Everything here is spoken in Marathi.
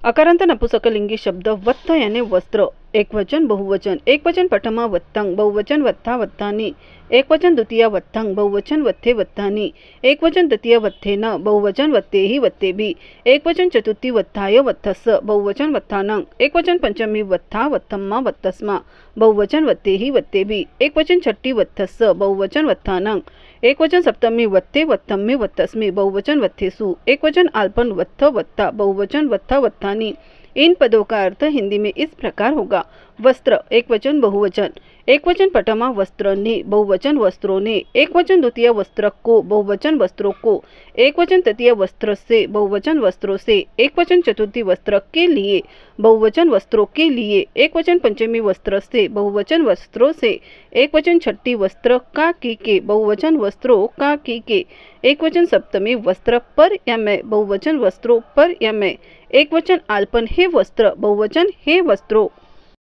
अकारांत नपुसकलिंगी शब्द वत्थ याने वस्त्र। एकवचन बहुवचन। एकवचन प्रथमा वत्तंग, बहुवचन वत्था वत्थानि। एकवचन द्वितीया वत्थंग, बहुवचन वत्थे वत्थानि। एकवचन तृतीय वत्थेन, बहुवचन वत्तेहि वत्तेभि। एकवचन चतुर्थी वत्थाय वत्थस्स, बहुवचन वत्थानं। एकवचन पंचमी वत्था वत्थम्मा वत्तस्मा, बहुवचन वत्तेहि वत्तेभि। एकवचन छठी वत्थस्स, बहुवचन वत्थानं। एकवचन सप्तमी वत्ते वत्थम्मे वत्तस्मि, बहुवचन वत्थेषु। एकवचन अल्पन वत्थ वत्ता, बहुवचन वत्था वत्थानि। इन पदों का अर्थ हिंदी में इस प्रकार होगा। वस्त्र एकवचन बहुवचन। एकवचन प्रथमा वस्त्र ने, बहुवचन वस्त्रों ने। एकवचन द्वितीय वस्त्र को, बहुवचन वस्त्रों को। एकवचन तृतीय वस्त्र से, बहुवचन वस्त्रों से। एकवचन चतुर्थी वस्त्र के लिए, बहुवचन वस्त्रों के लिए। एकवचन पंचमी वस्त्र से, बहुवचन वस्त्रों से। एकवचन छठी वस्त्र का की के, बहुवचन वस्त्रों का की के। एकवचन सप्तमी वस्त्र पर या में, बहुवचन वस्त्रों पर या में। एकवचन अल्पन हे वस्त्र, बहुवचन हे वस्त्रों।